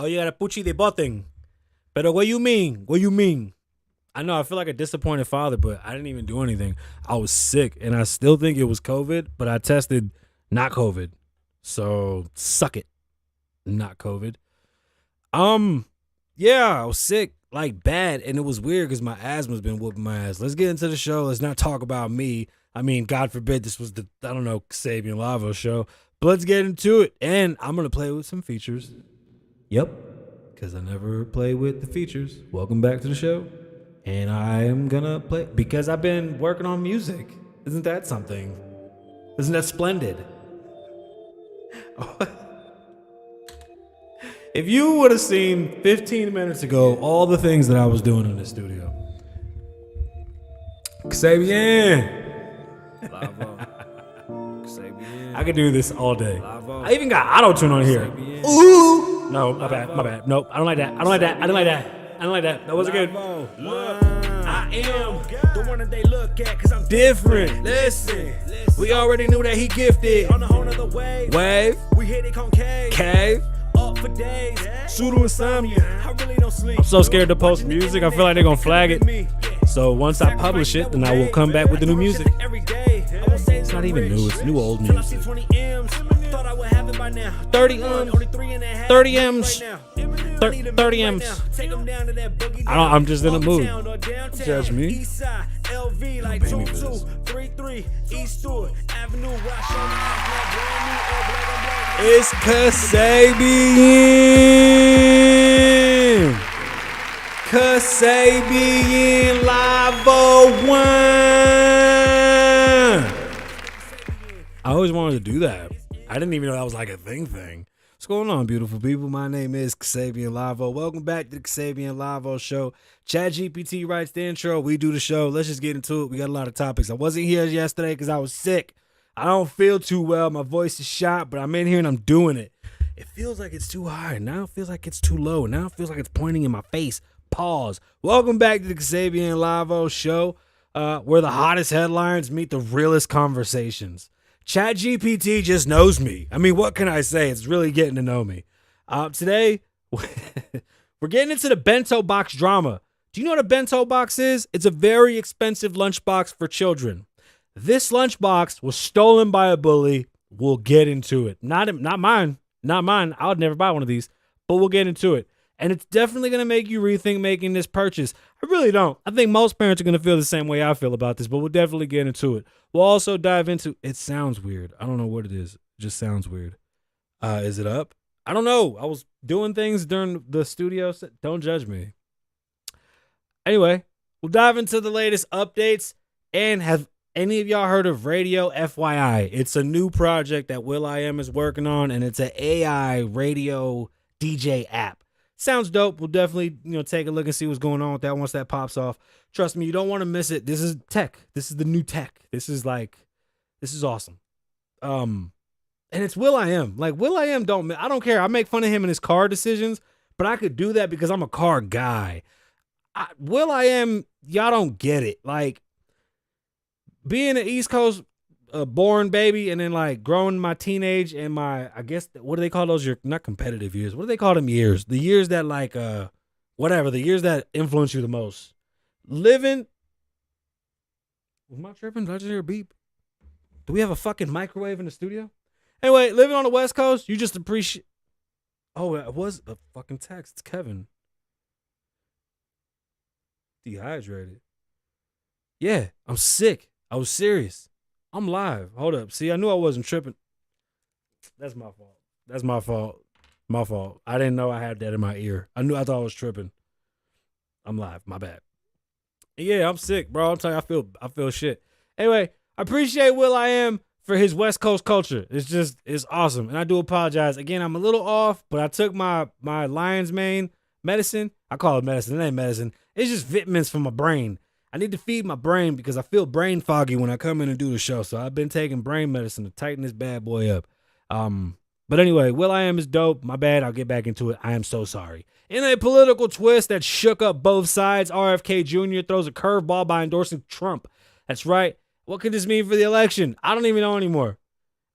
Oh, you got a puchi de boting. But what you mean? What you mean? I know I feel like a disappointed father, but I didn't even do anything. I was sick, and I still think it was COVID, but I tested not COVID. So suck it. Not COVID. Yeah, I was sick, like bad, and it was weird because my asthma's been whooping my ass. Let's get into the show. Let's not talk about me. I mean, God forbid this was the, Kasabian Lavoe Show. But let's get into it. And I'm going to play with some features. Yep, because I never play with the features. Welcome back to the show. And I am going to play, because I've been working on music. Isn't that something? Isn't that splendid? If you would have seen 15 minutes ago all the things that I was doing in the studio. Kasabian. Kasabian. I could do this all day. Lavoe. I even got auto-tune on here. Kasabian. Ooh. No, my bad. Nope, I don't like that. I don't like that. That wasn't good. Look, I am the one that they look at because I'm different. Listen, We already knew that he gifted. on the whole nother wave. We hit it concave. Cave. Up for days. Pseudo insomnia. I really don't sleep. I'm so scared to post music. I feel like they're gonna flag it. So once I publish it, then I will come back with the new music. It's not even new, it's new old music. 20 M's. Thought I would have it by now. 30 Only 3.5. 30 M's. Right now. 30 M's. Take 'em down to that boogie I'm just in the mood. uptown or downtown. Judge me. East side, LV like Don't pay me for this. 2233 East Stewart Avenue. Where I show my eyes like brand new all black on black. It's Kasabian. Kasabian Lavoe 1. I always wanted to do that. I didn't even know that was like a thing. What's going on, beautiful people? My name is Kasabian Lavoe. Welcome back to the Kasabian Lavoe Show. ChatGPT writes the intro. We do the show. Let's just get into it. We got a lot of topics. I wasn't here yesterday because I was sick. I don't feel too well. My voice is shot, but I'm in here and I'm doing it. It feels like it's too high. Now it feels like it's too low. Now it feels like it's pointing in my face. Pause. Welcome back to the Kasabian Lavoe Show, where the hottest headlines meet the realest conversations. ChatGPT just knows me. I mean, what can I say? It's really getting to know me. Today, we're getting into the Bento Box drama. Do you know what a Bento Box is? It's a very expensive lunchbox for children. This lunchbox was stolen by a bully. We'll get into it. Not mine. I would never buy one of these, but we'll get into it. And it's definitely going to make you rethink making this purchase. I really don't. I think most parents are going to feel the same way I feel about this, but we'll definitely get into it. We'll also dive into, it sounds weird. I don't know what it is. It just sounds weird. Is it up? I don't know. I was doing things during the studio. Don't judge me. Anyway, we'll dive into the latest updates. And have any of y'all heard of Radio FYI? It's a new project that will.i.am is working on, and it's an AI radio DJ app. Sounds dope. We'll definitely, take a look and see what's going on with that once that pops off. Trust me, you don't want to miss it. This is tech. This is the new tech. This is awesome. And it's will.i.am. Like, will.i.am I don't care. I make fun of him and his car decisions, but I could do that because I'm a car guy. will.i.am, y'all don't get it. Like, being an East Coast born baby and then like growing my teenage and my, I guess, what do they call those? Your not competitive years. What do they call them years? The years that like, the years that influence you the most. Living. Was my tripping? Did I just hear a beep? Do we have a fucking microwave in the studio? Anyway, living on the West Coast, you just appreciate. Oh, it was a fucking text. It's Kevin. Dehydrated. Yeah, I'm sick. I was serious. I'm live. Hold up. See, I knew I wasn't tripping. That's my fault. My fault. I didn't know I had that in my ear. I thought I was tripping. I'm live. My bad. Yeah, I'm sick, bro. I'm telling you, I feel shit. Anyway, I appreciate will.i.am for his West Coast culture. It's awesome. And I do apologize. Again, I'm a little off, but I took my lion's mane medicine. I call it medicine. It ain't medicine. It's just vitamins for my brain. I need to feed my brain because I feel brain foggy when I come in and do the show. So I've been taking brain medicine to tighten this bad boy up. But anyway, will.i.am is dope. My bad. I'll get back into it. I am so sorry. In a political twist that shook up both sides, RFK Jr. throws a curveball by endorsing Trump. That's right. What could this mean for the election? I don't even know anymore.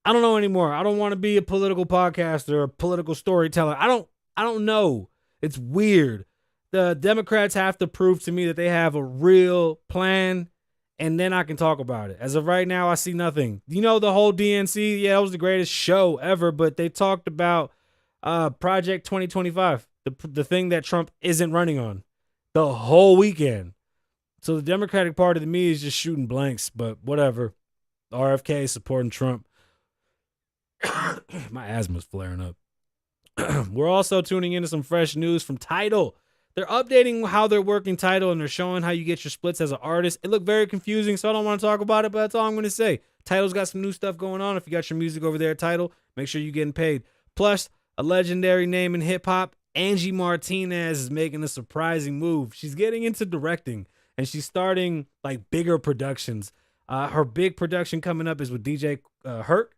I don't know anymore. I don't want to be a political podcaster or a political storyteller. I don't I don't know. It's weird. The Democrats have to prove to me that they have a real plan, and then I can talk about it. As of right now, I see nothing. You know, the whole DNC, yeah, it was the greatest show ever, but they talked about Project 2025, the thing that Trump isn't running on, the whole weekend. So the Democratic Party to me is just shooting blanks, but whatever. RFK supporting Trump. My asthma's flaring up. We're also tuning into some fresh news from Tidal. They're updating how they're working Tidal, and they're showing how you get your splits as an artist. It looked very confusing, so I don't want to talk about it, but that's all I'm going to say. Tidal's got some new stuff going on. If you got your music over there at Tidal, make sure you're getting paid. Plus, a legendary name in hip-hop, Angie Martinez, is making a surprising move. She's getting into directing, and she's starting like bigger productions. Her big production coming up is with DJ Hurt.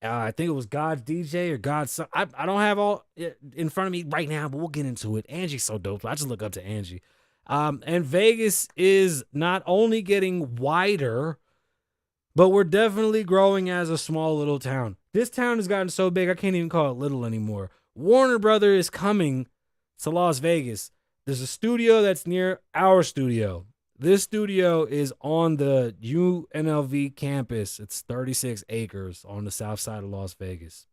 I think it was God's DJ or God's son. I don't have all in front of me right now, but we'll get into it. Angie's so dope. I just look up to Angie. And Vegas is not only getting wider, but we're definitely growing as a small little town. This town has gotten so big, I can't even call it little anymore. Warner Brothers is coming to Las Vegas. There's a studio that's near our studio. This studio is on the UNLV campus. It's 36 acres on the south side of Las Vegas.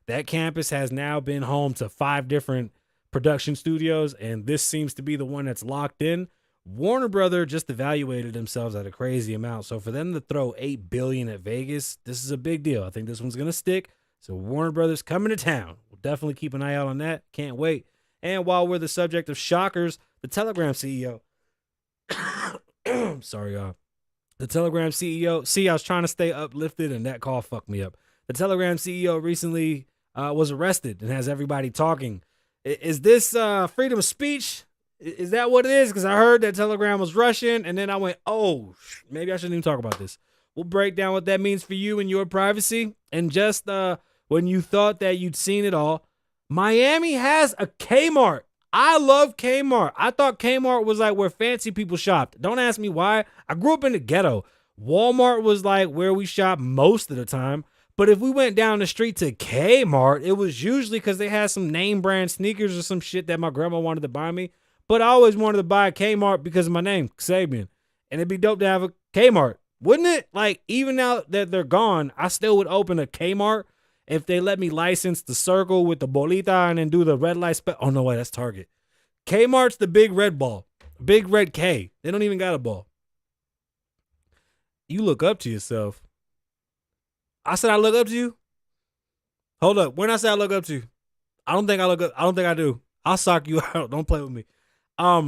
That campus has now been home to 5 different production studios, and this seems to be the one that's locked in. Warner Brothers just evaluated themselves at a crazy amount. So for them to throw $8 billion at Vegas, this is a big deal. I think this one's going to stick. So Warner Brothers coming to town. We'll definitely keep an eye out on that. Can't wait. And while we're the subject of shockers, the Telegram CEO... Sorry, y'all. The Telegram CEO... See, I was trying to stay uplifted, and that call fucked me up. The Telegram CEO recently was arrested and has everybody talking. Is this freedom of speech? Is that what it is? Because I heard that Telegram was Russian, and then I went, oh, maybe I shouldn't even talk about this. We'll break down what that means for you and your privacy. And just when you thought that you'd seen it all, Miami has a Kmart. I love Kmart. I thought Kmart was like where fancy people shopped. Don't ask me why. I grew up in the ghetto. Walmart was like where we shop most of the time. But if we went down the street to Kmart, it was usually because they had some name brand sneakers or some shit that my grandma wanted to buy me. But I always wanted to buy a Kmart because of my name, Kasabian. And it'd be dope to have a Kmart, wouldn't it? Like, even now that they're gone, I still would open a Kmart if they let me license the circle with the bolita and then do the red light spell. Oh, no, wait, that's Target. Kmart's the big red ball. Big red K. They don't even got a ball. You look up to yourself. I said I look up to you? Hold up. When I say I look up to you, I don't think I look up. I don't think I do. I'll sock you out. Don't play with me. I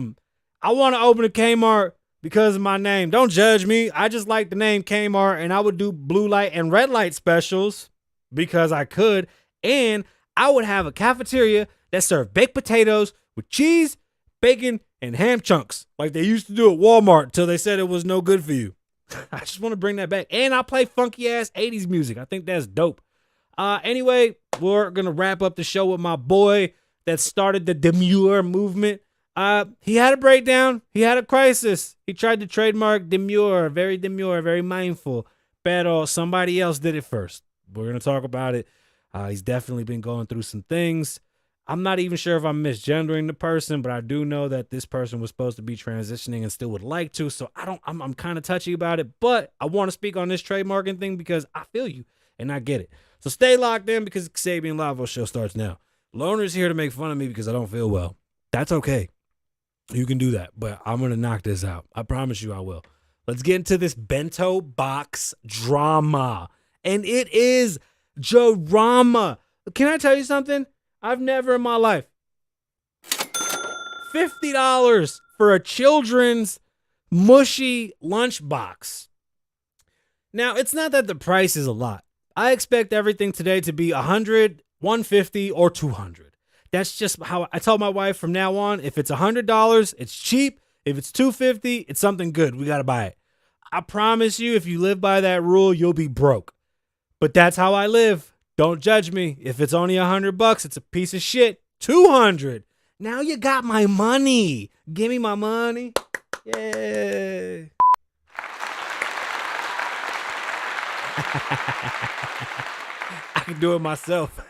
want to open a Kmart because of my name. Don't judge me. I just like the name Kmart, and I would do blue light and red light specials because I could. And I would have a cafeteria that served baked potatoes with cheese, bacon, and ham chunks like they used to do at Walmart until they said it was no good for you. I just want to bring that back. And I play funky ass 80s music. I think that's dope. Anyway, we're going to wrap up the show with my boy that started the Demure movement. He had a breakdown. He had a crisis. He tried to trademark Demure, very mindful. But somebody else did it first. We're going to talk about it. He's definitely been going through some things. I'm not even sure if I'm misgendering the person, but I do know that this person was supposed to be transitioning and still would like to. So I'm kind of touchy about it, but I want to speak on this trademarking thing because I feel you and I get it. So stay locked in because the Kasabian Lavoe Show starts now. Loner's here to make fun of me because I don't feel well. That's okay. You can do that, but I'm going to knock this out. I promise you I will. Let's get into this Bento Box drama. And it is drama. Can I tell you something? I've never in my life $50 for a children's mushy lunchbox. Now, it's not that the price is a lot. I expect everything today to be $100, $150, or $200. That's just how I tell my wife from now on. If it's $100, it's cheap. If it's $250, it's something good. We got to buy it. I promise you, if you live by that rule, you'll be broke. But that's how I live. Don't judge me. If it's only $100, it's a piece of shit. $200. Now you got my money. Give me my money. Yay. I can do it myself.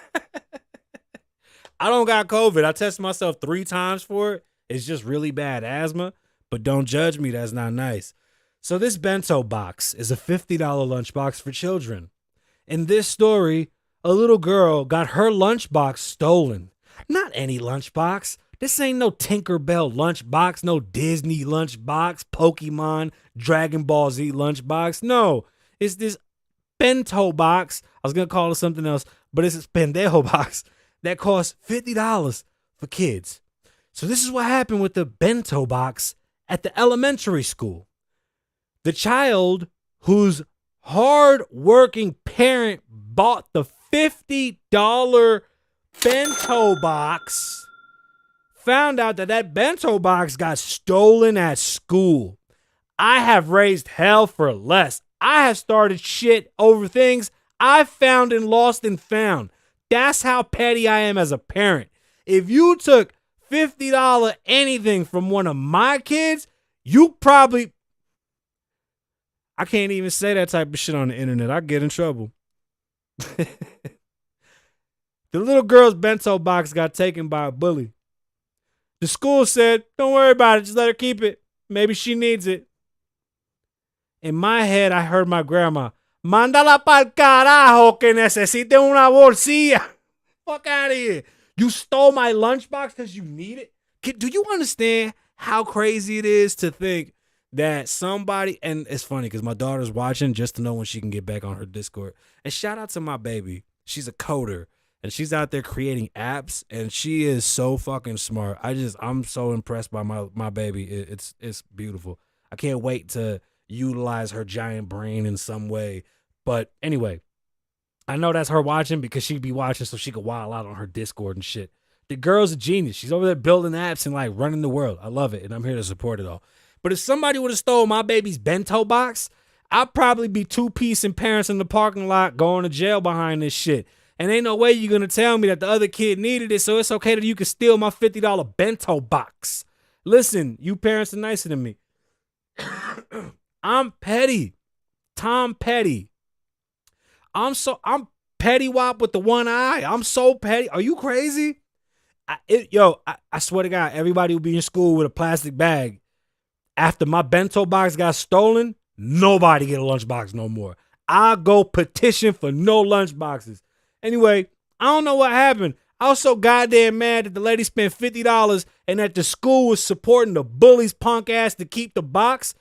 I don't got COVID. I tested myself 3 times for it. It's just really bad asthma, but don't judge me. That's not nice. So this Bento Box is a $50 lunchbox for children. In this story, a little girl got her lunchbox stolen. Not any lunchbox. This ain't no Tinkerbell lunchbox, no Disney lunchbox, Pokemon, Dragon Ball Z lunchbox. No, it's this Bento Box. I was going to call it something else, but it's this Pendejo Box that costs $50 for kids. So this is what happened with the Bento Box at the elementary school. The child whose hard-working parent bought the $50 Bento Box found out that Bento Box got stolen at school. I have raised hell for less. I have started shit over things I found and lost and found. That's how petty I am as a parent. If you took $50 anything from one of my kids, you probably... I can't even say that type of shit on the internet. I get in trouble. The little girl's Bento Box got taken by a bully. The school said, don't worry about it. Just let her keep it. Maybe she needs it. In my head, I heard my grandma, Mándala pa'l carajo que necesite una bolsilla. Fuck out of here. You stole my lunchbox because you need it? Do you understand how crazy it is to think that somebody, and it's funny because my daughter's watching just to know when she can get back on her Discord. And shout out to my baby. She's a coder and she's out there creating apps and she is so fucking smart. I'm so impressed by my baby. It's beautiful. I can't wait to utilize her giant brain in some way. But anyway, I know that's her watching because she'd be watching so she could wild out on her Discord and shit. The girl's a genius. She's over there building apps and like running the world. I love it and I'm here to support it all. But if somebody would have stole my baby's Bento Box, I'd probably be two-piecing parents in the parking lot going to jail behind this shit. And ain't no way you're going to tell me that the other kid needed it, so it's okay that you can steal my $50 Bento Box. Listen, you parents are nicer than me. I'm petty. Tom Petty. I'm Petty Wop with the one eye. I'm so petty. Are you crazy? I swear to God, everybody will be in school with a plastic bag. After my Bento Box got stolen, nobody get a lunchbox no more. I'll go petition for no lunchboxes. Anyway, I don't know what happened. I was so goddamn mad that the lady spent $50 and that the school was supporting the bully's punk ass to keep the box.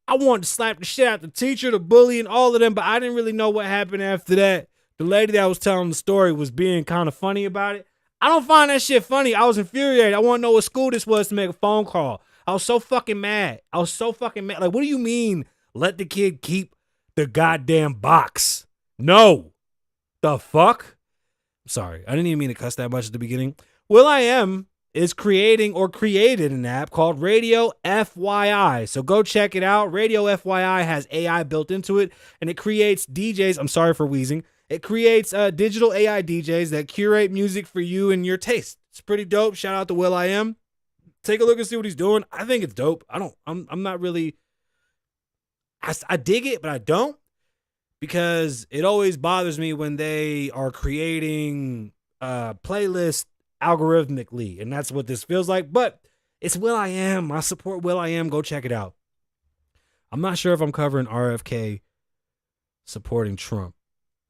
I wanted to slap the shit out the teacher, the bully, and all of them, but I didn't really know what happened after that. The lady that was telling the story was being kind of funny about it. I don't find that shit funny. I was infuriated. I want to know what school this was to make a phone call. I was so fucking mad. Like, what do you mean let the kid keep the goddamn box? No. The fuck? I'm sorry. I didn't even mean to cuss that much at the beginning. will.i.am is creating or created an app called Radio FYI. So go check it out. Radio FYI has AI built into it, and it creates DJs. I'm sorry for wheezing. It creates digital AI DJs that curate music for you and your taste. It's pretty dope. Shout out to will.i.am. Take a look and see what he's doing. I think it's dope. I'm not really, I dig it, but I don't, because it always bothers me when they are creating playlists algorithmically, and that's what this feels like. But it's will.i.am. I support will.i.am. Go check it out. I'm not sure if I'm covering RFK supporting Trump.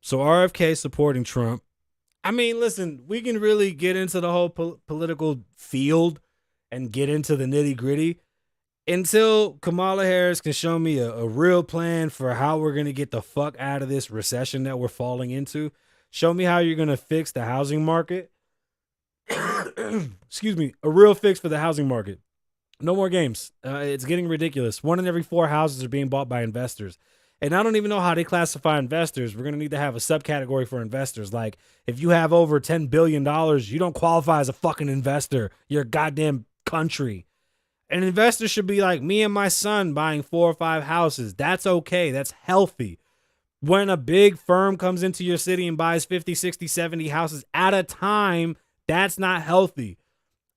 So RFK supporting Trump. I mean, listen, we can really get into the whole political field and get into the nitty gritty until Kamala Harris can show me a real plan for how we're going to get the fuck out of this recession that we're falling into. Show me how you're going to fix the housing market. Excuse me, a real fix for the housing market. No more games. It's getting ridiculous. 1 in every 4 houses are being bought by investors. And I don't even know how they classify investors. We're going to need to have a subcategory for investors. Like, if you have over $10 billion, you don't qualify as a fucking investor. You're a goddamn country. An investor should be like me and my son buying 4 or 5 houses. That's okay. That's healthy. When a big firm comes into your city and buys 50, 60, 70 houses at a time, that's not healthy.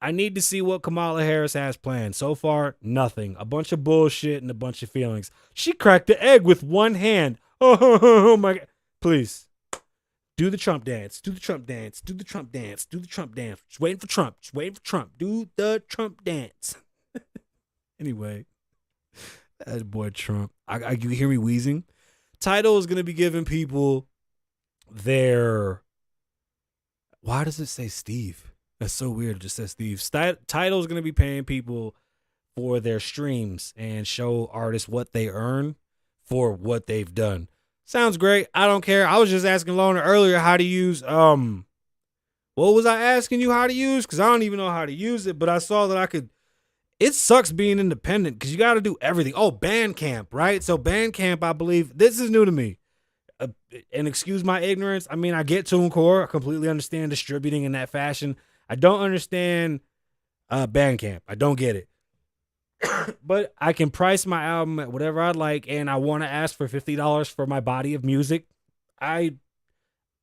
I need to see what Kamala Harris has planned. So far, nothing. A bunch of bullshit and a bunch of feelings. She cracked the egg with one hand. Oh my God. Please. Do the Trump dance. Do the Trump dance. Do the Trump dance. Do the Trump dance. Just waiting for Trump. Just waiting for Trump. Do the Trump dance. Anyway, that boy Trump. You hear me wheezing? Tidal is going to be giving people their... Why does it say Steve? That's so weird. It just says Steve. Tidal is going to be paying people for their streams and show artists what they earn for what they've done. Sounds great. I don't care. I was just asking Lorna earlier how to use, what was I asking you how to use? Because I don't even know how to use it, but I saw that I could. It sucks being independent because you got to do everything. Oh, Bandcamp, right? So Bandcamp, I believe, this is new to me. And excuse my ignorance. I mean, I get TuneCore. I completely understand distributing in that fashion. I don't understand Bandcamp. I don't get it. But I can price my album at whatever I'd like, and I want to ask for $50 for my body of music. I'm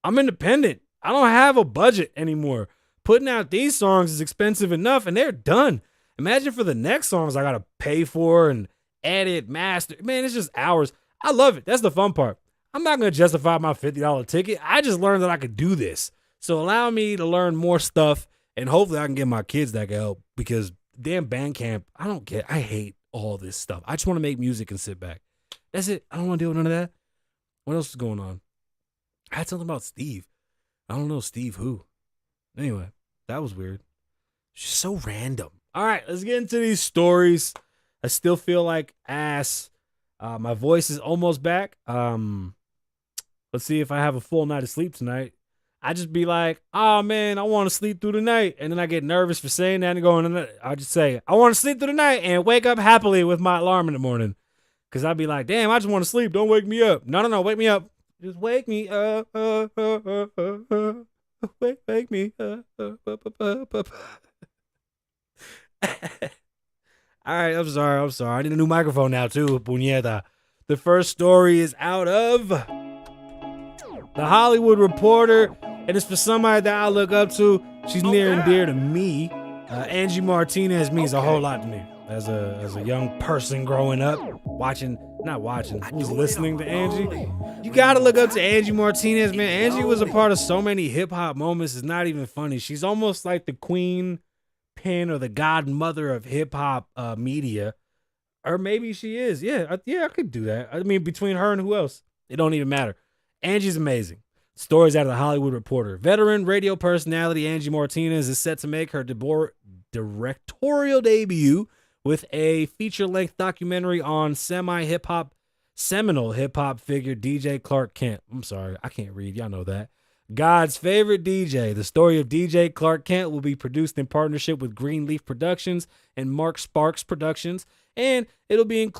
independent. I don't have a budget anymore. Putting out these songs is expensive enough, and they're done. Imagine for the next songs I got to pay for and edit, master. Man, it's just hours. I love it. That's the fun part. I'm not going to justify my $50 ticket. I just learned that I could do this. So allow me to learn more stuff, and hopefully I can get my kids that can help, because damn Bandcamp, I hate all this stuff. I just want to make music and sit back. That's it. I don't want to deal with none of that. What else is going on? I had something about Steve. I don't know Steve who. Anyway, that was weird. It's just so random. All right, let's get into these stories. I still feel like ass. My voice is almost back. Let's see if I have a full night of sleep tonight. I just be like, oh man, I want to sleep through the night. And then I get nervous for saying that and going, I just say, I want to sleep through the night and wake up happily with my alarm in the morning. Cause I'd be like, damn, I just want to sleep. Don't wake me up. No, wake me up. Just wake me up. Wake me up. All right, I'm sorry. I need a new microphone now too, puñeta. The first story is out of The Hollywood Reporter, and it's for somebody that I look up to. She's near and dear to me. Angie Martinez means a whole lot to me as a young person growing up, listening to Angie. You gotta look up to Angie Martinez, man. Angie was a part of so many hip hop moments. It's not even funny. She's almost like the queen pin or the godmother of hip hop media, or maybe she is. Yeah, I could do that. I mean, between her and who else, it don't even matter. Angie's amazing. Stories out of The Hollywood Reporter. Veteran radio personality Angie Martinez is set to make her directorial debut with a feature-length documentary on seminal hip-hop figure DJ Clark Kent. I'm sorry, I can't read. Y'all know that. God's favorite DJ. The story of DJ Clark Kent will be produced in partnership with Greenleaf Productions and Mark Sparks Productions, and it'll be and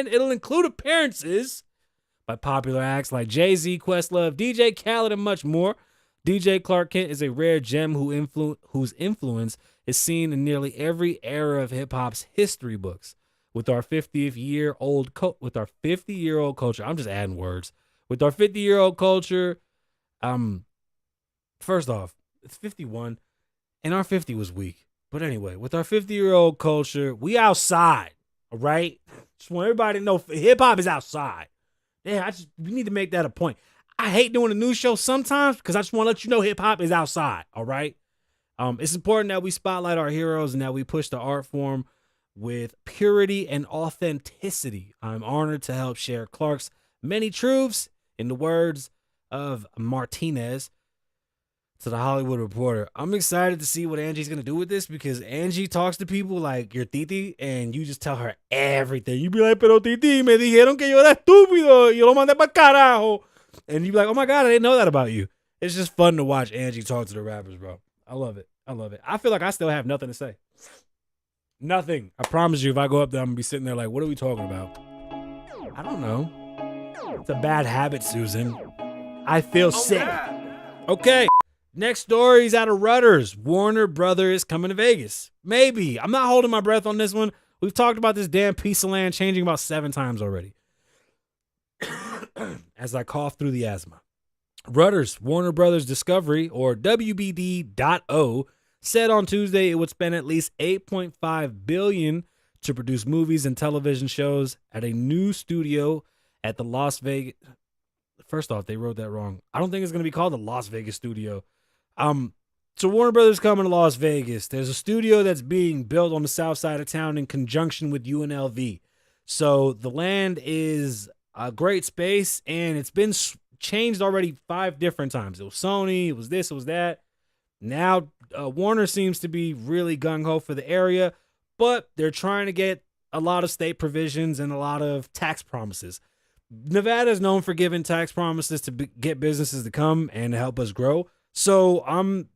it'll include appearances by popular acts like Jay-Z, Questlove, DJ Khaled, and much more. DJ Clark Kent is a rare gem whose influence is seen in nearly every era of hip-hop's history books. With our 50-year-old culture, I'm just adding words. With our 50-year-old culture, first off, it's 51, and our 50 was weak. But anyway, with our 50-year-old culture, we outside, all right? Just want everybody to know hip-hop is outside. Yeah, we need to make that a point. I hate doing a news show sometimes because I just want to let you know hip-hop is outside, all right? It's important that we spotlight our heroes and that we push the art form with purity and authenticity. I'm honored to help share Clark's many truths, in the words of Martinez, to The Hollywood Reporter. I'm excited to see what Angie's going to do with this, because Angie talks to people like your titi and you just tell her everything. You be like, pero titi, me dijeron que yo era estúpido, yo lo mandé pa' carajo. And you be like, oh my God, I didn't know that about you. It's just fun to watch Angie talk to the rappers, bro. I love it. I feel like I still have nothing to say. Nothing. I promise you, if I go up there, I'm going to be sitting there like, what are we talking about? I don't know. It's a bad habit, Susan. I feel sick. Okay. Next story is out of Rudders. Warner Brothers coming to Vegas. Maybe. I'm not holding my breath on this one. We've talked about this damn piece of land changing about 7 times already. As I cough through the asthma. Rudders, Warner Brothers Discovery, or WBD.O, said on Tuesday it would spend at least $8.5 billion to produce movies and television shows at a new studio at the Las Vegas. First off, they wrote that wrong. I don't think it's going to be called the Las Vegas studio. So Warner Brothers coming to Las Vegas. There's a studio that's being built on the south side of town in conjunction with UNLV. So the land is a great space, and it's been changed already 5 different times. It was Sony, it was this, it was that. Now Warner seems to be really gung-ho for the area, but they're trying to get a lot of state provisions and a lot of tax promises. Nevada is known for giving tax promises to get businesses to come and help us grow. So I'm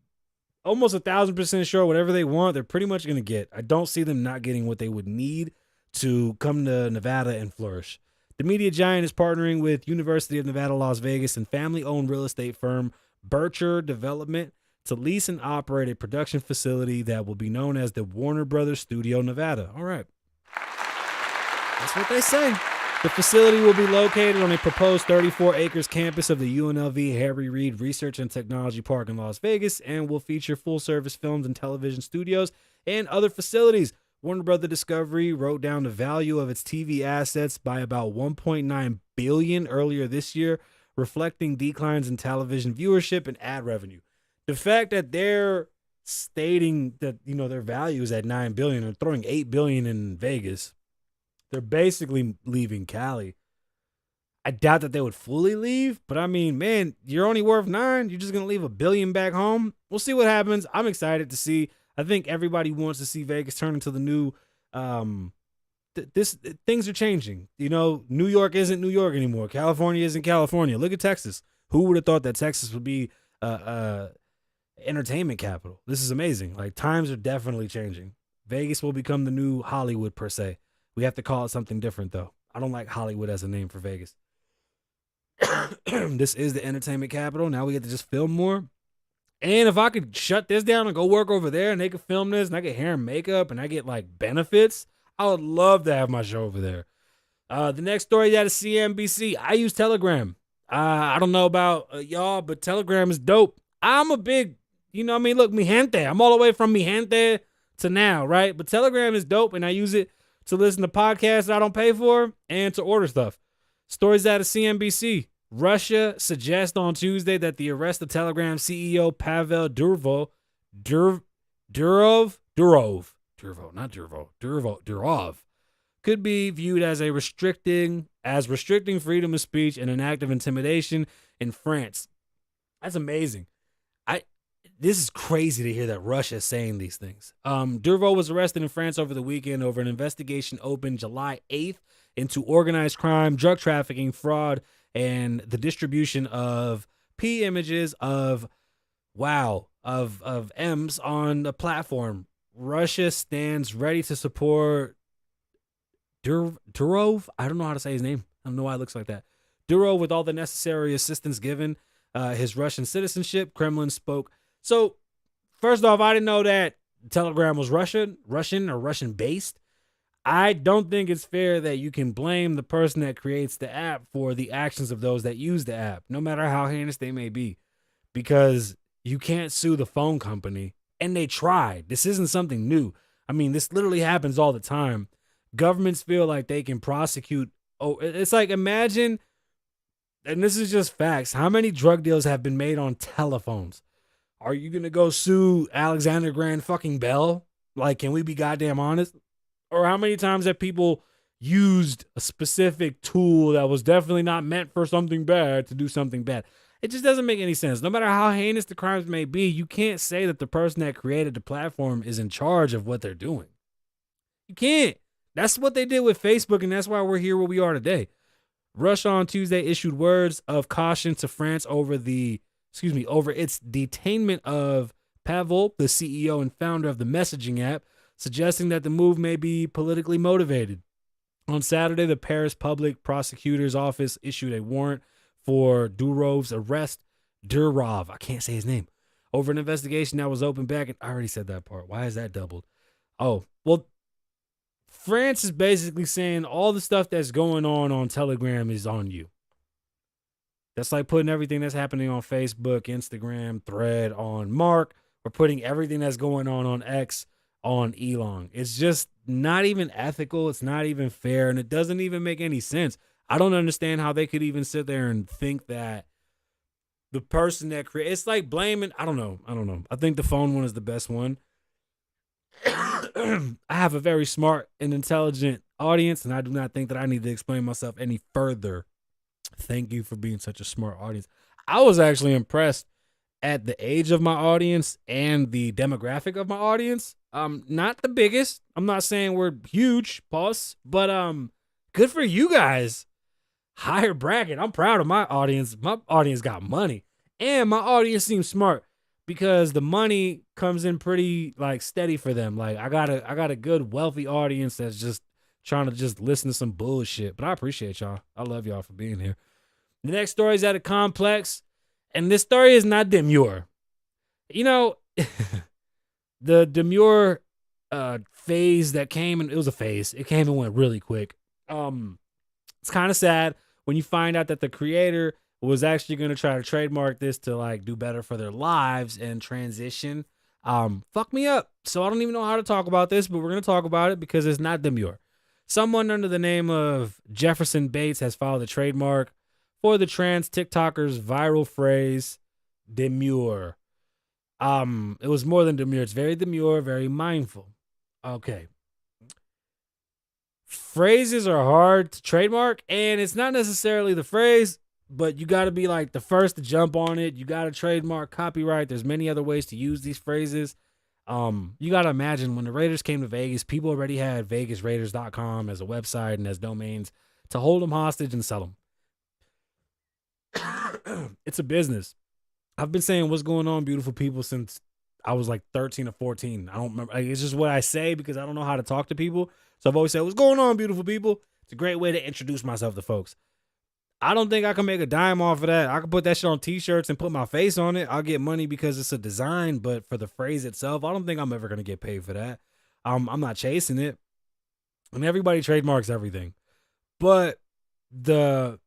almost 1,000% sure whatever they want, they're pretty much going to get. I don't see them not getting what they would need to come to Nevada and flourish. The media giant is partnering with University of Nevada, Las Vegas, and family-owned real estate firm Bircher Development to lease and operate a production facility that will be known as the Warner Brothers Studio Nevada. All right. That's what they say. The facility will be located on a proposed 34 acres campus of the UNLV Harry Reid Research and Technology Park in Las Vegas and will feature full-service films and television studios and other facilities. Warner Brothers Discovery wrote down the value of its TV assets by about $1.9 billion earlier this year, reflecting declines in television viewership and ad revenue. The fact that they're stating that, their value is at $9 billion and throwing $8 billion in Vegas, they're basically leaving Cali. I doubt that they would fully leave, but I mean, man, you're only worth $9 billion. You're just going to leave $1 billion back home. We'll see what happens. I'm excited to see. I think everybody wants to see Vegas turn into the new, things are changing. New York isn't New York anymore. California isn't California. Look at Texas. Who would have thought that Texas would be, entertainment capital? This is amazing. Like, times are definitely changing. Vegas will become the new Hollywood per se. We have to call it something different, though. I don't like Hollywood as a name for Vegas. This is the entertainment capital. Now we get to just film more. And if I could shut this down and go work over there and they could film this and I get hair and makeup and I get, benefits, I would love to have my show over there. The next story out of CNBC. I use Telegram. I don't know about y'all, but Telegram is dope. I'm a big, look, mi gente. I'm all the way from mi gente to now, right? But Telegram is dope, and I use it to listen to podcasts that I don't pay for and to order stuff. Stories out of CNBC. Russia suggests on Tuesday that the arrest of Telegram CEO Pavel Durov could be viewed as restricting freedom of speech and an act of intimidation in France. That's amazing. This is crazy to hear that Russia is saying these things. Durvo was arrested in France over the weekend over an investigation opened July 8th into organized crime, drug trafficking, fraud, and the distribution of P images of M's on the platform. Russia stands ready to support Durov. I don't know how to say his name. I don't know why it looks like that. Durov with all the necessary assistance given his Russian citizenship, Kremlin spoke. So, first off, I didn't know that Telegram was Russian or Russian-based. I don't think it's fair that you can blame the person that creates the app for the actions of those that use the app, no matter how heinous they may be, because you can't sue the phone company, and they tried. This isn't something new. I mean, this literally happens all the time. Governments feel like they can prosecute. Oh, it's like, imagine, and this is just facts, how many drug deals have been made on telephones? Are you going to go sue Alexander Graham fucking Bell? Like, can we be goddamn honest? Or how many times have people used a specific tool that was definitely not meant for something bad to do something bad? It just doesn't make any sense. No matter how heinous the crimes may be, you can't say that the person that created the platform is in charge of what they're doing. You can't. That's what they did with Facebook, and that's why we're here where we are today. Russia on Tuesday issued words of caution to France over its detainment of Pavel, the CEO and founder of the messaging app, suggesting that the move may be politically motivated. On Saturday, the Paris Public Prosecutor's Office issued a warrant for Durov's arrest. Durov, I can't say his name, over an investigation that was opened back. I already said that part. Why is that doubled? Oh, well, France is basically saying all the stuff that's going on Telegram is on you. That's like putting everything that's happening on Facebook, Instagram, Thread on Mark. We're putting everything that's going on X on Elon. It's just not even ethical. It's not even fair. And it doesn't even make any sense. I don't understand how they could even sit there and think that the person that created, it's like blaming, I don't know. I think the phone one is the best one. I have a very smart and intelligent audience, and I do not think that I need to explain myself any further. Thank you for being such a smart audience. I was actually impressed at the age of my audience and the demographic of my audience. Not the biggest. I'm not saying we're huge, pause, but good for you guys. Higher bracket. I'm proud of my audience. My audience got money, and my audience seems smart because the money comes in pretty like steady for them. Like I got a good wealthy audience that's just trying to just listen to some bullshit. But I appreciate y'all. I love y'all for being here. The next story is at a complex, and this story is not Demure. You know, the Demure phase that came, and it was a phase. It came and went really quick. It's kind of sad when you find out that the creator was actually going to try to trademark this to like do better for their lives and transition. Fuck me up. So I don't even know how to talk about this, but we're going to talk about it because it's not Demure. Someone under the name of Jefferson Bates has filed a trademark for the trans TikToker's viral phrase, Demure. It was more than Demure. It's very demure, very mindful. Okay. Phrases are hard to trademark, and it's not necessarily the phrase, but you got to be like the first to jump on it. You got to trademark, copyright. There's many other ways to use these phrases. You got to imagine when the Raiders came to Vegas, people already had VegasRaiders.com as a website and as domains to hold them hostage and sell them. It's a business. I've been saying what's going on, beautiful people, since I was like 13 or 14. I don't remember. Like, it's just what I say because I don't know how to talk to people. So I've always said, what's going on, beautiful people? It's a great way to introduce myself to folks. I don't think I can make a dime off of that. I can put that shit on t-shirts and put my face on it. I'll get money because it's a design, but for the phrase itself, I don't think I'm ever going to get paid for that. I'm not chasing it. And everybody trademarks everything. But the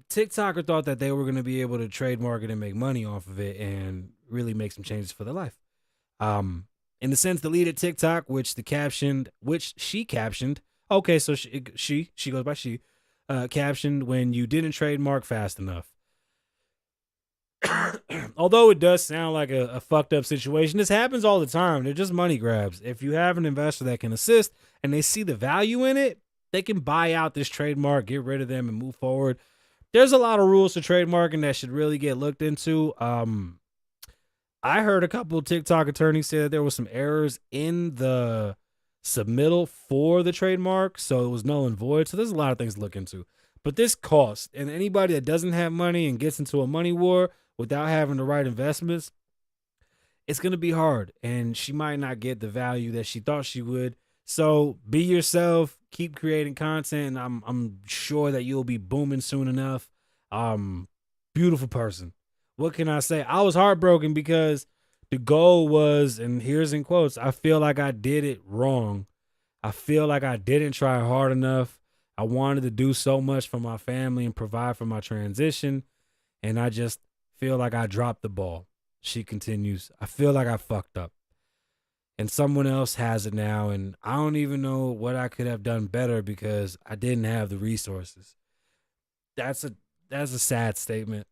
TikToker thought that they were going to be able to trademark it and make money off of it and really make some changes for their life. In the sense, deleted TikTok, which she captioned. Okay, so she goes by she. Captioned when you didn't trademark fast enough. Although it does sound like a fucked up situation, this happens all the time. They're just money grabs. If you have an investor that can assist and they see the value in it, they can buy out this trademark, get rid of them, and move forward. There's a lot of rules to trademarking that should really get looked into. I heard a couple of TikTok attorneys say that there was some errors in the submittal for the trademark, so it was null and void. So there's a lot of things to look into. But this costs, and anybody that doesn't have money and gets into a money war without having the right investments, it's going to be hard, and she might not get the value that she thought she would. So be yourself, keep creating content, and I'm sure that you'll be booming soon enough. Beautiful person. What can I say? I was heartbroken because the goal was, and here's in quotes, I feel like I did it wrong. I feel like I didn't try hard enough. I wanted to do so much for my family and provide for my transition, and I just feel like I dropped the ball. She continues, I feel like I fucked up. And someone else has it now, and I don't even know what I could have done better because I didn't have the resources. That's a sad statement.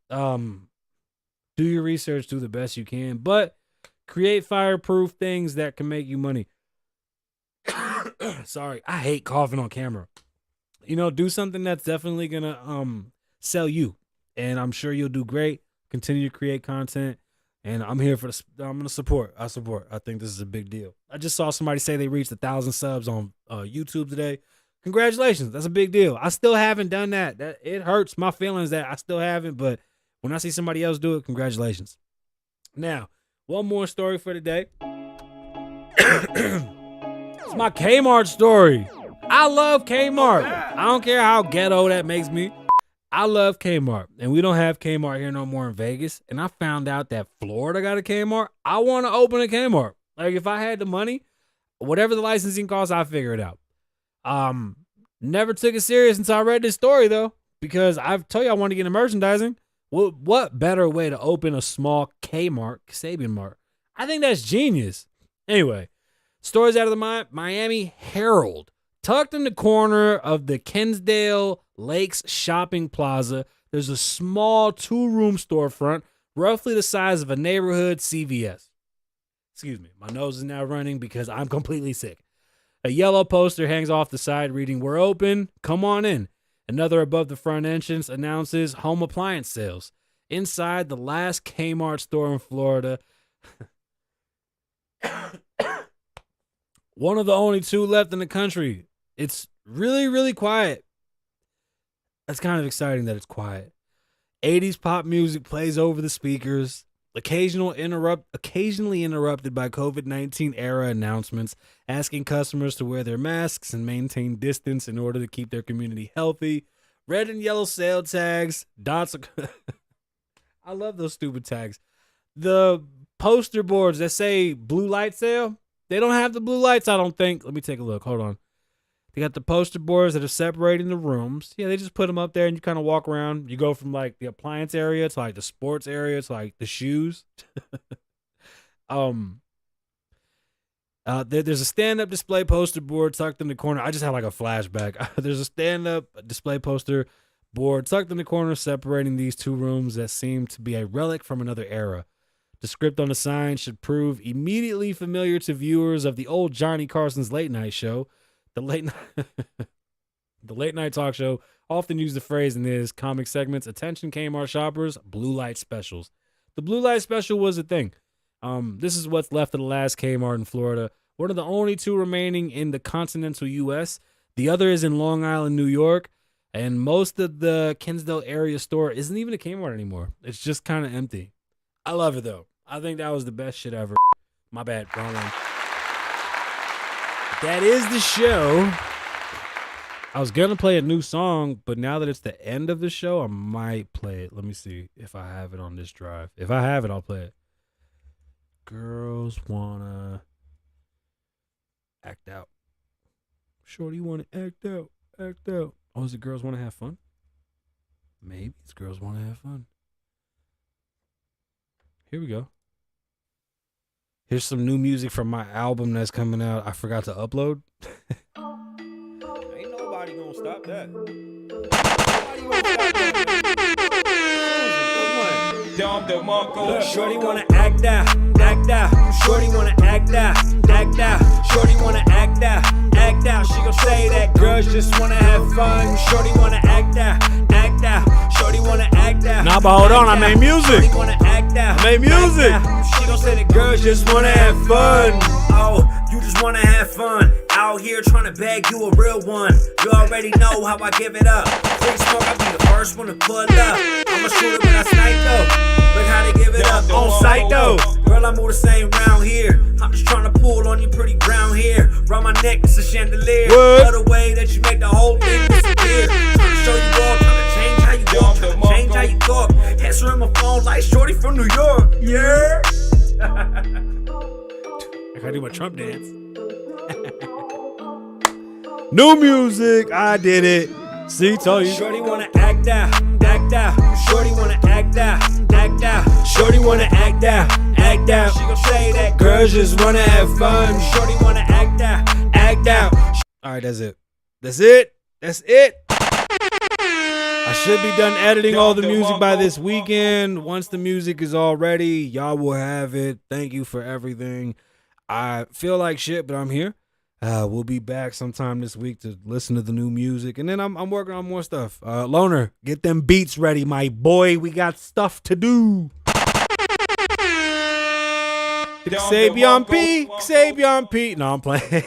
Do your research, do the best you can, but create fireproof things that can make you money. Sorry, I hate coughing on camera. You know, do something that's definitely gonna sell you, and I'm sure you'll do great. Continue to create content, and I'm here for I'm gonna support. I support. I think this is a big deal. I just saw somebody say they reached 1,000 subs on YouTube today. Congratulations, that's a big deal. I still haven't done that. It hurts my feelings that I still haven't, but when I see somebody else do it, congratulations. Now, one more story for today. It's my Kmart story. I love Kmart. I don't care how ghetto that makes me. I love Kmart. And we don't have Kmart here no more in Vegas. And I found out that Florida got a Kmart. I want to open a Kmart. Like, if I had the money, whatever the licensing costs, I'll figure it out. Never took it serious until I read this story, though. Because I've told you I want to get into merchandising. What better way to open a small Kmart, Kasabian Mart? I think that's genius. Anyway, Stories out of the Miami Herald. Tucked in the corner of the Kensdale Lakes Shopping Plaza, there's a small 2-room storefront, roughly the size of a neighborhood CVS. Excuse me, my nose is now running because I'm completely sick. A yellow poster hangs off the side reading, "We're open, come on in." Another above the front entrance announces home appliance sales. Inside, the last Kmart store in Florida. One of the only 2 left in the country. It's really, really quiet. That's kind of exciting that it's quiet. 80s pop music plays over the speakers, occasionally interrupted by COVID-19 era announcements asking customers to wear their masks and maintain distance in order to keep their community healthy. Red and yellow sale tags, dots. I love those stupid tags. The poster boards that say blue light sale, they don't have the blue lights, I don't think. Let me take a look. Hold on. They got the poster boards that are separating the rooms. Yeah, they just put them up there and you kind of walk around. You go from like the appliance area to like the sports area to like the shoes. There's a stand-up display poster board tucked in the corner. I just had like a flashback. There's a stand-up display poster board tucked in the corner separating these 2 rooms that seem to be a relic from another era. The script on the sign should prove immediately familiar to viewers of the old Johnny Carson's late night show. The late night talk show often used the phrase in his comic segments, "Attention Kmart shoppers, blue light specials." The blue light special was a thing. This is what's left of the last Kmart in Florida. One of the only 2 remaining in the continental U.S. The other is in Long Island, New York. And most of the Kensdale area store isn't even a Kmart anymore. It's just kind of empty. I love it, though. I think that was the best shit ever. My bad. Wrong one. That is the show. I was going to play a new song, but now that it's the end of the show, I might play it. Let me see if I have it on this drive. If I have it, I'll play it. Girls wanna act out. Shorty wanna act out. Act out. Oh, is it girls wanna have fun? Maybe it's girls wanna have fun. Here we go. Here's some new music from my album that's coming out. I forgot to upload. Ain't nobody gonna stop that. Shorty wanna act out, act out. Shorty wanna act out, act out. Shorty wanna act out, act out. She gon' say that girls just wanna have fun. Shorty wanna act out, act out. Shorty wanna act out. Nah, but hold on, I made music. Shorty wanna act out. I made music. She gon' say that girls just wanna have fun. Oh, you just wanna have fun. Out here trying to bag you a real one. You already know how I give it up. Free smoke, I'll be the first one to pull up. I'ma shoot it when I snipe though. Look how they give it up on sight though. Girl, I move the same round here. I'm just trying to pull on your pretty brown hair. Round my neck, it's a chandelier. Love the way that you make the whole thing disappear. Trying to show you all, trying to change how you walk, trying to change how you talk. Answering my phone like shorty from New York. Yeah. I gotta do my Trump dance. New music, I did it. See, told you. Shorty wanna act out, act out. Shorty wanna act out, act out. Shorty wanna act out, act out. She gon' say that girls just wanna have fun. Shorty wanna act out, act out. All right, that's it. That's it. That's it. I should be done editing all the music by this weekend. Once the music is all ready, y'all will have it. Thank you for everything. I feel like shit, but I'm here. We'll be back sometime this week to listen to the new music. And then I'm working on more stuff. Loner, get them beats ready, my boy. We got stuff to do. Kasabian P. No, I'm playing.